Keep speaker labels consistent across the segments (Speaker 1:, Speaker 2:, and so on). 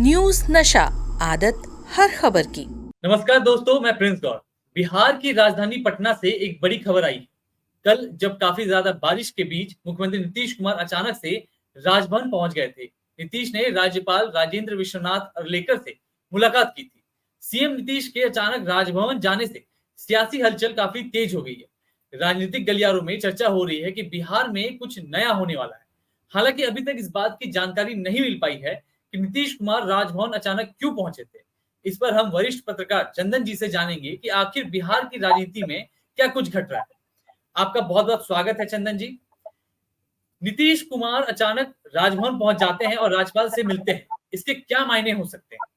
Speaker 1: News नशा, आदत हर खबर की।
Speaker 2: नमस्कार दोस्तों, मैं प्रिंस गौर। बिहार की राजधानी पटना से एक बड़ी खबर आई। कल जब काफी ज्यादा बारिश के बीच मुख्यमंत्री नीतीश कुमार अचानक से राजभवन पहुंच गए थे। नीतीश ने राज्यपाल राजेंद्र विश्वनाथ अर्लेकर से मुलाकात की थी। सीएम नीतीश के अचानक राजभवन जाने से सियासी हलचल काफी तेज हो गई है। राजनीतिक गलियारों में चर्चा हो रही है कि बिहार में कुछ नया होने वाला है। हालांकि अभी तक इस बात की जानकारी नहीं मिल पाई है कि नीतीश कुमार राजभवन अचानक क्यों पहुंचे थे। इस पर हम वरिष्ठ पत्रकार चंदन जी से जानेंगे कि आखिर बिहार की राजनीति में क्या कुछ घट रहा है। आपका बहुत बहुत स्वागत है चंदन जी। नीतीश कुमार अचानक राजभवन पहुंच जाते हैं और राज्यपाल से मिलते हैं, इसके क्या मायने हो सकते हैं?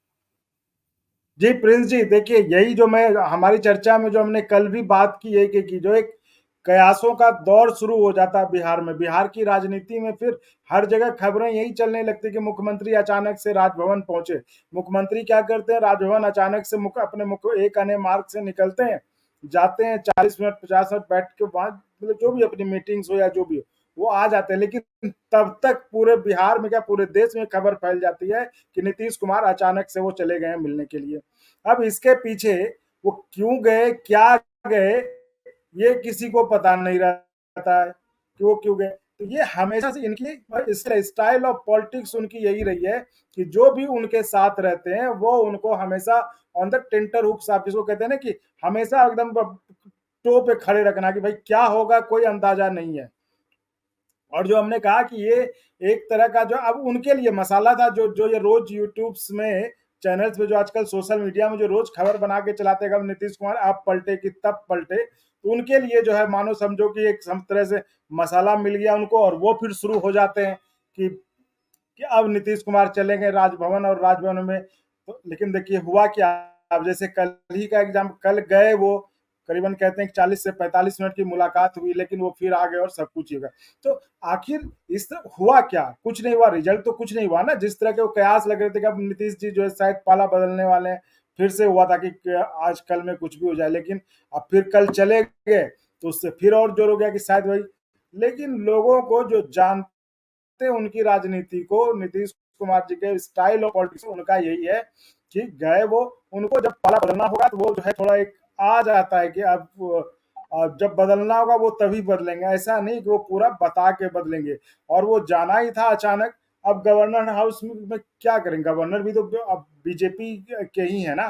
Speaker 3: जी प्रिंस जी, देखिए यही जो मैं हमारी चर्चा में जो हमने कल भी बात की है कि जो एक कयासों का दौर शुरू हो जाता है बिहार में, बिहार की राजनीति में फिर हर जगह खबरें यही चलने लगती कि मुख्यमंत्री अचानक से राजभवन पहुंचे। मुख्यमंत्री क्या करते हैं, राजभवन अचानक से अपने मुख्य एक आने मार्ग से निकलते हैं, जाते हैं 40 मिनट 50 मिनट बैठ के बाद, मतलब जो भी अपनी मीटिंग्स हो या जो भी हो वो आ जाते हैं। लेकिन तब तक पूरे बिहार में क्या पूरे देश में खबर फैल जाती है कि नीतीश कुमार अचानक से वो चले गए मिलने के लिए। अब इसके पीछे वो क्यों गए, क्या गए, ये किसी को पता नहीं रहता है कि वो क्यों गए। तो ये हमेशा से इनकी स्टाइल ऑफ पॉलिटिक्स उनकी यही रही है कि जो भी उनके साथ रहते हैं वो उनको हमेशा ऑन द टेंटर हुक, आप जिसको कहते हैं ना कि हमेशा एकदम टो पे खड़े रखना कि भाई क्या होगा कोई अंदाजा नहीं है। और जो हमने कहा कि ये एक तरह का जो अब उनके लिए मसाला था, जो जो ये रोज यूट्यूब में चैनल्स पे जो आजकल सोशल मीडिया में जो रोज खबर बना के चलाते हैं नीतीश कुमार अब पलटे कि तब पलटे, तो उनके लिए जो है मानो समझो कि एक तरह से मसाला मिल गया उनको और वो फिर शुरू हो जाते हैं कि अब नीतीश कुमार चले गए राजभवन और राजभवन में। तो लेकिन देखिए हुआ क्या, अब जैसे कल ही का एग्जाम, कल गए वो करीबन कहते हैं कि 40 से 45 मिनट की मुलाकात हुई, लेकिन वो फिर आ गए और सब कुछ ही होगा। तो आखिर इस तरह हुआ क्या, कुछ नहीं हुआ, रिजल्ट तो कुछ नहीं हुआ ना। जिस तरह के वो कयास लग रहे थे कि अब नीतीश जी जो है शायद पाला बदलने वाले हैं, फिर से हुआ था कि आज कल में कुछ भी हो जाए, लेकिन अब फिर कल चले गए तो उससे फिर और जोर हो गया कि शायद वही। लेकिन लोगों को जो जानते उनकी राजनीति को, नीतीश कुमार जी के स्टाइल ऑफ पॉलिटिक्स उनका यही है कि गए वो, उनको जब पाला बदलना होगा तो वो जो है थोड़ा एक आ जाता है कि अब जब बदलना होगा वो तभी बदलेंगे, ऐसा नहीं कि वो पूरा बता के बदलेंगे। और वो जाना ही था अचानक। अब गवर्नर हाउस में क्या करेंगे, गवर्नर भी तो अब बीजेपी के ही है ना,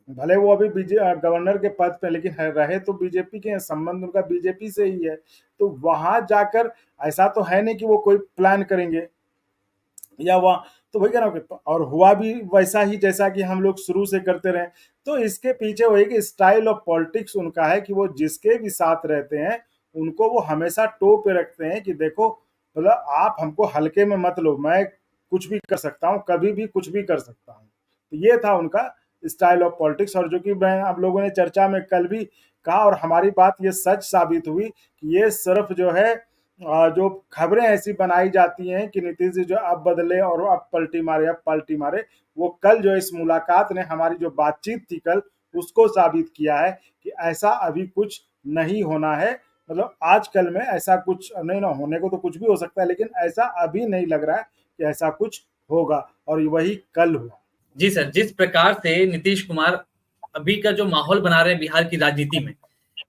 Speaker 3: भले वो अभी गवर्नर के पद पे, लेकिन रहे तो बीजेपी के हैं, संबंध उनका बीजेपी से ही है। तो वहां जाकर ऐसा तो है नहीं कि वो कोई प्लान करेंगे या वहाँ, तो वही कह रहा हूँ और हुआ भी वैसा ही जैसा कि हम लोग शुरू से करते रहे। तो इसके पीछे वही कि स्टाइल ऑफ पॉलिटिक्स उनका है कि वो जिसके भी साथ रहते हैं उनको वो हमेशा टो पे रखते हैं कि देखो, मतलब आप हमको हल्के में मत लो, मैं कुछ भी कर सकता हूँ, कभी भी कुछ भी कर सकता हूँ। तो ये था उनका स्टाइल ऑफ पॉलिटिक्स। और जो कि मैं आप लोगों ने चर्चा में कल भी कहा और हमारी बात ये सच साबित हुई कि ये सिर्फ जो है जो खबरें ऐसी बनाई जाती हैं कि नीतीश जी जो अब बदले और अब पलटी मारे, अब पलटी मारे, वो कल जो इस मुलाकात ने, हमारी जो बातचीत थी कल, उसको साबित किया है कि ऐसा अभी कुछ नहीं होना है। मतलब आजकल में ऐसा कुछ नहीं, ना होने को तो कुछ भी हो सकता है, लेकिन ऐसा अभी नहीं लग रहा है कि ऐसा कुछ होगा, और वही कल हुआ।
Speaker 2: जी सर, जिस प्रकार से नीतीश कुमार अभी का जो माहौल बना रहे हैं बिहार की राजनीति में,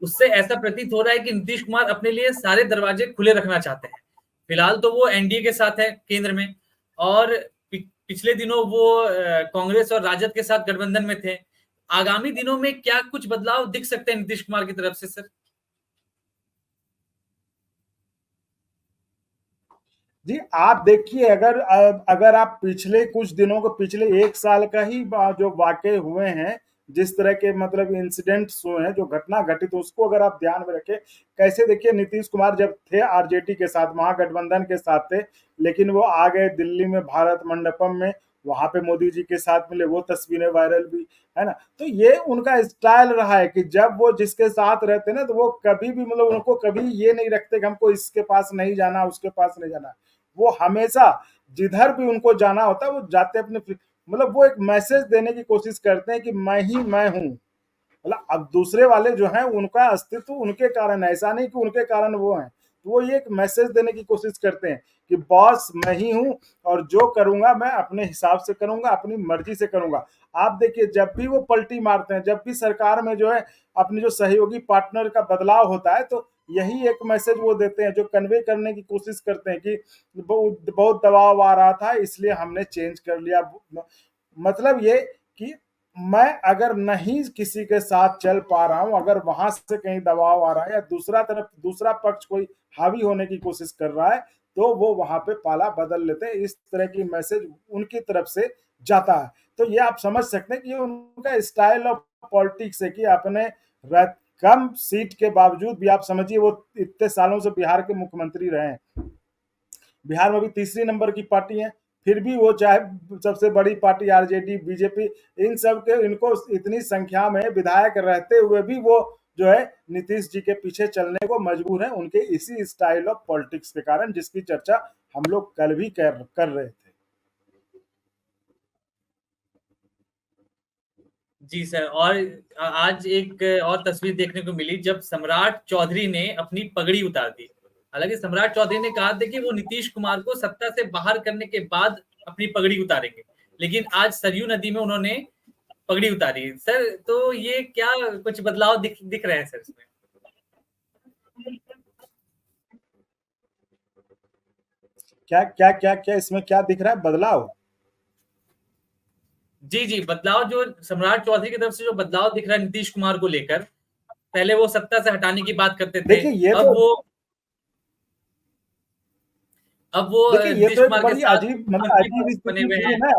Speaker 2: उससे ऐसा प्रतीत हो रहा है कि नीतीश कुमार अपने लिए सारे दरवाजे खुले रखना चाहते हैं। फिलहाल तो वो एनडीए के साथ है केंद्र में, और पिछले दिनों वो कांग्रेस और राजद के साथ गठबंधन में थे। आगामी दिनों में क्या कुछ बदलाव दिख सकते हैं नीतीश कुमार की तरफ से सर?
Speaker 3: जी आप देखिए, अगर आप पिछले कुछ दिनों को, पिछले एक साल का ही जो वाकये हुए हैं, जिस तरह के मतलब इंसिडेंट्स हुए हैं, जो घटना घटित, उसको अगर आप ध्यान में रखें, कैसे देखिए नीतीश कुमार जब थे आरजेडी के साथ, महागठबंधन के साथ थे, लेकिन वो आ गए दिल्ली में भारत मंडपम में, वहां पे मोदी जी के साथ मिले, वो तस्वीरें वायरल भी है ना। तो ये उनका स्टाइल रहा है कि जब वो जिसके साथ रहते हैं ना, तो वो कभी भी मतलब उनको कभी ये नहीं रखते कि हमको इसके पास नहीं जाना, उसके पास नहीं जाना। वो हमेशा जिधर भी उनको जाना होता है वो जाते अपने, मतलब वो एक मैसेज देने की कोशिश करते हैं कि मैं ही मैं हूँ। मतलब अब दूसरे वाले जो हैं उनका अस्तित्व उनके कारण है, ऐसा नहीं कि उनके कारण वो हैं। तो वो ये एक मैसेज देने की कोशिश करते हैं कि बॉस मैं ही हूँ और जो करूंगा मैं अपने हिसाब से करूंगा, अपनी मर्जी से करूंगा। आप देखिए जब भी वो पलटी मारते हैं, जब भी सरकार में जो है अपने जो सहयोगी पार्टनर का बदलाव होता है, तो यही एक मैसेज वो देते हैं, जो कन्वे करने की कोशिश करते हैं कि बहुत बहुत दबाव आ रहा था इसलिए हमने चेंज कर लिया। मतलब ये कि मैं अगर नहीं किसी के साथ चल पा रहा हूं, अगर वहां से कहीं दबाव आ रहा है या दूसरा पक्ष कोई हावी होने की कोशिश कर रहा है, तो वो वहां पे पाला बदल लेते हैं। इस तरह की मैसेज उनकी तरफ से जाता है। तो ये आप समझ सकते हैं कि उनका स्टाइल ऑफ पॉलिटिक्स है कि अपने कम सीट के बावजूद भी आप समझिए वो इतने सालों से बिहार के मुख्यमंत्री रहे हैं। बिहार में भी तीसरी नंबर की पार्टी है, फिर भी वो चाहे सबसे बड़ी पार्टी आरजेडी, बीजेपी, इन सब के इनको इतनी संख्या में विधायक रहते हुए भी वो जो है नीतीश जी के पीछे चलने को मजबूर है, उनके इसी स्टाइल ऑफ पॉलिटिक्स के कारण, जिसकी चर्चा हम लोग कल भी कर रहे थे।
Speaker 2: जी सर। और आज एक और तस्वीर देखने को मिली जब सम्राट चौधरी ने अपनी पगड़ी उतार दी। हालांकि सम्राट चौधरी ने कहा था कि वो नीतीश कुमार को सत्ता से बाहर करने के बाद अपनी पगड़ी उतारेंगे, लेकिन आज सरयू नदी में उन्होंने पगड़ी उतारी। सर तो ये क्या कुछ बदलाव दिख रहे हैं सर इसमें?
Speaker 3: क्या क्या क्या क्या इसमें क्या दिख रहा है बदलाव?
Speaker 2: जी जी, बदलाव जो सम्राट चौधरी की तरफ से जो बदलाव दिख रहा है नीतीश कुमार को लेकर, पहले वो सत्ता से हटाने की बात करते थे,
Speaker 3: देखिए ये
Speaker 2: अब
Speaker 3: तो
Speaker 2: वो
Speaker 3: देखिए ये
Speaker 2: नीतीश
Speaker 3: तो एक
Speaker 2: कुमार के
Speaker 3: बड़ी
Speaker 2: साथ
Speaker 3: अजीब मतलब
Speaker 2: मुख्यमंत्री
Speaker 3: अजीब
Speaker 2: बने
Speaker 3: स्थिति
Speaker 2: हुए
Speaker 3: थी
Speaker 2: हैं।
Speaker 3: ना।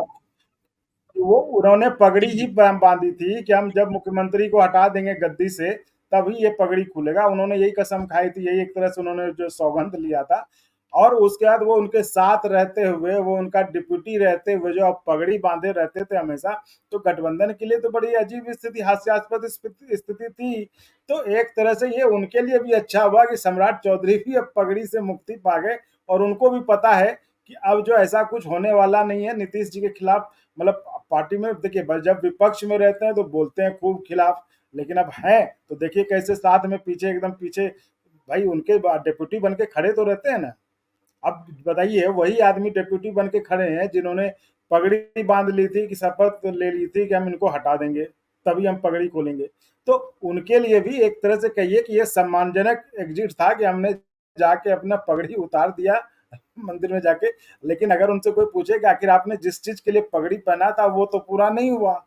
Speaker 3: वो उन्होंने पगड़ी
Speaker 2: जी
Speaker 3: ही
Speaker 2: जी।
Speaker 3: बांधी थी कि हम जब मुख्यमंत्री को हटा देंगे गद्दी से तभी ये पगड़ी खुलेगा। उन्होंने यही कसम खाई थी, यही एक तरह से उन्होंने जो सौगंध लिया था। और उसके बाद वो उनके साथ रहते हुए, वो उनका डिप्यूटी रहते हुए जो अब पगड़ी बांधे रहते थे हमेशा, तो गठबंधन के लिए तो बड़ी अजीब स्थिति, हास्यास्पद स्थिति थी। तो एक तरह से ये उनके लिए भी अच्छा हुआ कि सम्राट चौधरी भी अब पगड़ी से मुक्ति पा गए, और उनको भी पता है कि अब जो ऐसा कुछ होने वाला नहीं है नीतीश जी के खिलाफ। मतलब पार्टी में देखिए जब विपक्ष में रहते हैं तो बोलते हैं खूब खिलाफ, लेकिन अब हैं तो देखिए कैसे साथ में पीछे एकदम पीछे भाई उनके डिप्यूटी बन के खड़े तो रहते हैं ना। अब बताइए वही आदमी डिप्यूटी बन के खड़े हैं जिन्होंने पगड़ी बांध ली थी, कि शपथ ले ली थी कि हम इनको हटा देंगे तभी हम पगड़ी खोलेंगे। तो उनके लिए भी एक तरह से कहिए कि ये सम्मानजनक एग्जिट था कि हमने जाके अपना पगड़ी उतार दिया मंदिर में जाके। लेकिन अगर उनसे कोई पूछे कि आखिर आपने जिस चीज के लिए पगड़ी पहना था वो तो पूरा नहीं हुआ,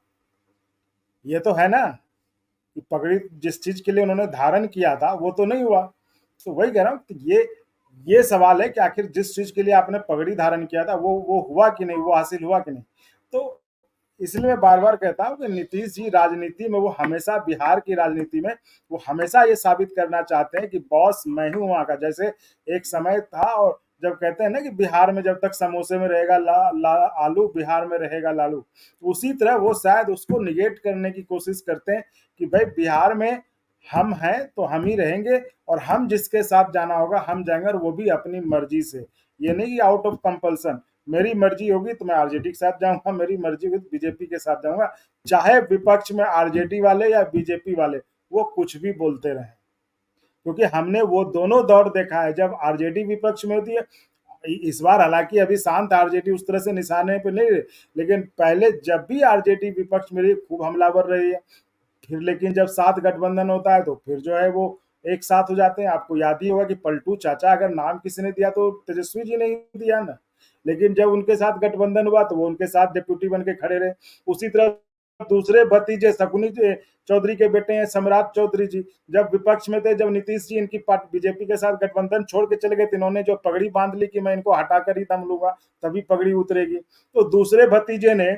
Speaker 3: ये तो है ना कि पगड़ी जिस चीज के लिए उन्होंने धारण किया था वो तो नहीं हुआ। तो वही कह रहा हूँ, तो ये सवाल है कि आखिर जिस चीज के लिए आपने पगड़ी धारण किया था वो हुआ कि नहीं, वो हासिल हुआ कि नहीं। तो इसलिए मैं बार बार कहता हूँ कि नीतीश जी राजनीति में, वो हमेशा बिहार की राजनीति में वो हमेशा ये साबित करना चाहते हैं कि बॉस मैं हूँ वहां का। जैसे एक समय था, और जब कहते हैं ना कि बिहार में जब तक समोसे में रहेगा आलू, बिहार में रहेगा लालू, उसी तरह वो शायद उसको निगेट करने की कोशिश करते हैं कि भाई बिहार में हम हैं तो हम ही रहेंगे, और हम जिसके साथ जाना होगा हम जाएंगे, और वो भी अपनी मर्जी से। ये नहीं कि आउट ऑफ कंपल्सन, मेरी मर्जी होगी तो मैं आरजेडी के साथ जाऊंगा, मेरी मर्जी होगी तो बीजेपी के साथ जाऊंगा, चाहे विपक्ष में आरजेडी वाले या बीजेपी वाले वो कुछ भी बोलते रहे। क्योंकि हमने वो दोनों दौर देखा है जब आरजेडी विपक्ष में होती है। इस बार हालांकि अभी शांत आरजेडी उस तरह से निशाने पे नहीं रही, लेकिन पहले जब भी आरजेडी विपक्ष में रही खूब हमलावर रही है। फिर लेकिन जब साथ गठबंधन होता है तो फिर जो है वो एक साथ हो जाते हैं। आपको याद ही होगा कि पलटू चाचा अगर नाम किसी ने दिया तो तेजस्वी जी ने दिया ना, लेकिन जब उनके साथ गठबंधन हुआ तो वो उनके साथ डिप्यूटी बन के खड़े रहे। उसी तरह दूसरे भतीजे शकुनी चौधरी के बेटे हैं सम्राट चौधरी जी, जब विपक्ष में थे, जब नीतीश जी इनकी बीजेपी के साथ गठबंधन छोड़ के चले गए, इन्होंने जो पगड़ी बांध ली कि मैं इनको हटाकर ही दम लूंगा तभी पगड़ी उतरेगी। तो दूसरे भतीजे ने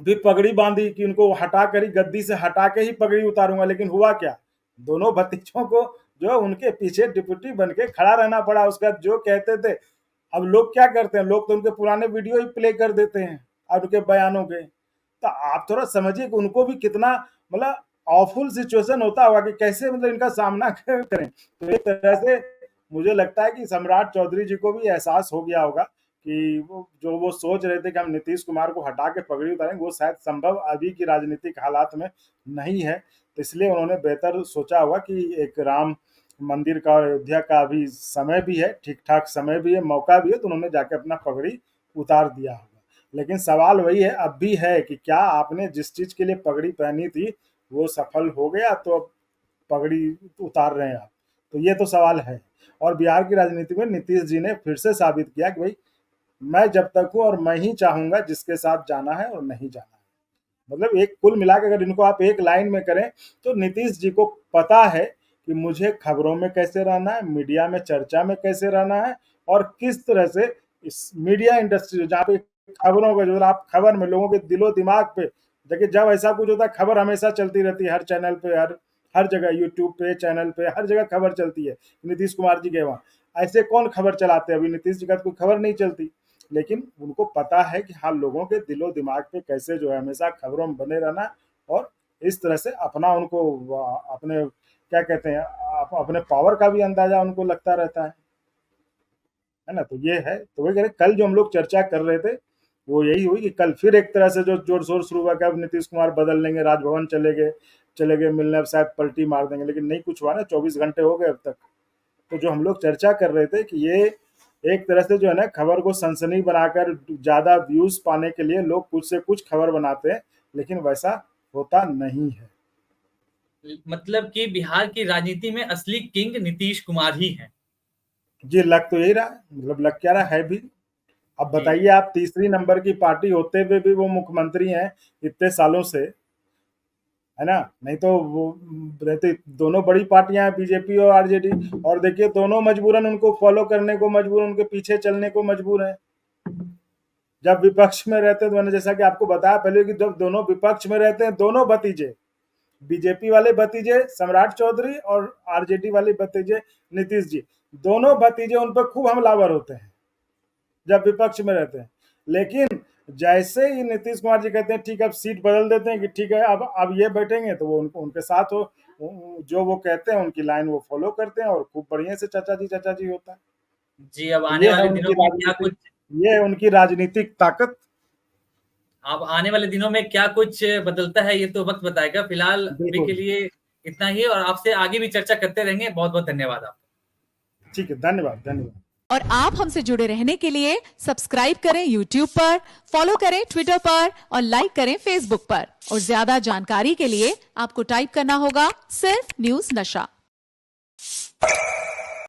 Speaker 3: भी पगड़ी बांधी कि उनको हटा कर ही, गद्दी से हटा के ही पगड़ी उतारूंगा। लेकिन हुआ क्या, दोनों भतीजों को जो उनके पीछे डिप्यूटी बन के खड़ा रहना पड़ा। उसका जो कहते थे, अब लोग क्या करते हैं, लोग तो उनके पुराने वीडियो ही प्ले कर देते हैं और उनके बयानों के। तो आप थोड़ा समझिए कि उनको भी कितना मतलब ऑफुल सिचुएशन होता होगा कि कैसे मतलब इनका सामना करें। तो एक तरह से मुझे लगता है कि सम्राट चौधरी जी को भी एहसास हो गया होगा कि वो सोच रहे थे कि हम नीतीश कुमार को हटा के पगड़ी उतारेंगे, वो शायद संभव अभी की राजनीतिक हालात में नहीं है। तो इसलिए उन्होंने बेहतर सोचा होगा कि एक राम मंदिर का और अयोध्या का अभी समय भी है, ठीक ठाक समय भी है, मौका भी है, तो उन्होंने जाके अपना पगड़ी उतार दिया होगा। लेकिन सवाल वही है, अब भी है कि क्या आपने जिस चीज के लिए पगड़ी पहनी थी वो सफल हो गया, तो अब पगड़ी उतार रहे हैं आप? तो ये तो सवाल है। और बिहार की राजनीति में नीतीश जी ने फिर से साबित किया कि भाई मैं जब तक हूं और मैं ही चाहूंगा जिसके साथ जाना है और नहीं जाना है। मतलब एक कुल मिला के अगर इनको आप एक लाइन में करें तो नीतीश जी को पता है कि मुझे खबरों में कैसे रहना है, मीडिया में चर्चा में कैसे रहना है, और किस तरह से इस मीडिया इंडस्ट्री जहाँ पे खबरों का जो आप खबर में लोगों के दिलो दिमाग पे, देखिए जब ऐसा कुछ होता है खबर हमेशा चलती रहती है, हर चैनल पे, हर हर जगह यूट्यूब पे, चैनल पे, हर जगह खबर चलती है नीतीश कुमार जी गए वहाँ। ऐसे कौन खबर चलाते हैं? अभी नीतीश जी का कोई खबर नहीं चलती, लेकिन उनको पता है कि हाँ लोगों के दिलो दिमाग पे कैसे जो है हमेशा खबरों में बने रहना, और इस तरह से अपना उनको अपने क्या कहते हैं अपने पावर का भी अंदाजा उनको लगता रहता है ना। तो ये है, तो वही कह रहे कल जो हम लोग चर्चा कर रहे थे वो यही हुई कि कल फिर एक तरह से जो जोर शोर शुरू हुआ कि अब नीतीश कुमार बदल लेंगे, राजभवन चले गए मिलने, अब शायद पलटी मार देंगे, लेकिन नहीं कुछ हुआ ना, 24 घंटे हो गए अब तक। तो जो हम लोग चर्चा कर रहे थे कि ये एक तरह से जो है ना खबर को सनसनी बनाकर ज्यादा व्यूज पाने के लिए लोग कुछ से कुछ खबर बनाते हैं, लेकिन वैसा होता नहीं है।
Speaker 2: मतलब कि बिहार की राजनीति में असली किंग नीतीश कुमार ही हैं।
Speaker 3: जी लग तो यही रहा है, मतलब लग क्या रहा है भी। अब
Speaker 2: जी
Speaker 3: बताइए, आप तीसरी नंबर की पार्टी होते हुए भी वो मुख्यमंत्री हैं इतने सालों से, है ना। नहीं तो वो रहते, दोनों बड़ी पार्टियां हैं बीजेपी और आरजेडी, और देखिए दोनों मजबूरन उनको फॉलो करने को मजबूर, उनके पीछे चलने को मजबूर हैं। जब विपक्ष में रहते हैं तो मैंने जैसा कि आपको बताया पहले कि जब दोनों विपक्ष में रहते हैं, दोनों भतीजे, बीजेपी वाले भतीजे सम्राट चौधरी और आरजेडी वाले भतीजे नीतीश जी, दोनों भतीजे उन पर खूब हमलावर होते हैं जब विपक्ष में रहते हैं। लेकिन जैसे ही नीतीश कुमार जी कहते हैं ठीक है अब सीट बदल देते हैं कि ठीक है अब ये बैठेंगे, तो वो उनके साथ हो, जो वो कहते हैं उनकी लाइन वो फॉलो करते हैं, और खूब बढ़िया से चाचा जी होता है।
Speaker 2: जी, अब
Speaker 3: तो
Speaker 2: आने
Speaker 3: ये है
Speaker 2: वाले
Speaker 3: उनकी
Speaker 2: दिनों में क्या
Speaker 3: राजनीतिक,
Speaker 2: कुछ
Speaker 3: ये है उनकी राजनीतिक ताकत।
Speaker 2: अब आने वाले दिनों में क्या कुछ बदलता है ये तो वक्त बताएगा। फिलहाल अभी के
Speaker 3: बिल्कुल,
Speaker 2: लिए इतना ही, और आपसे आगे भी चर्चा करते रहेंगे। बहुत बहुत धन्यवाद आपका।
Speaker 3: ठीक है, धन्यवाद धन्यवाद।
Speaker 4: और आप हमसे जुड़े रहने के लिए सब्सक्राइब करें YouTube पर, फॉलो करें Twitter पर और लाइक करें Facebook पर। और ज्यादा जानकारी के लिए आपको टाइप करना होगा सिर्फ न्यूज नशा।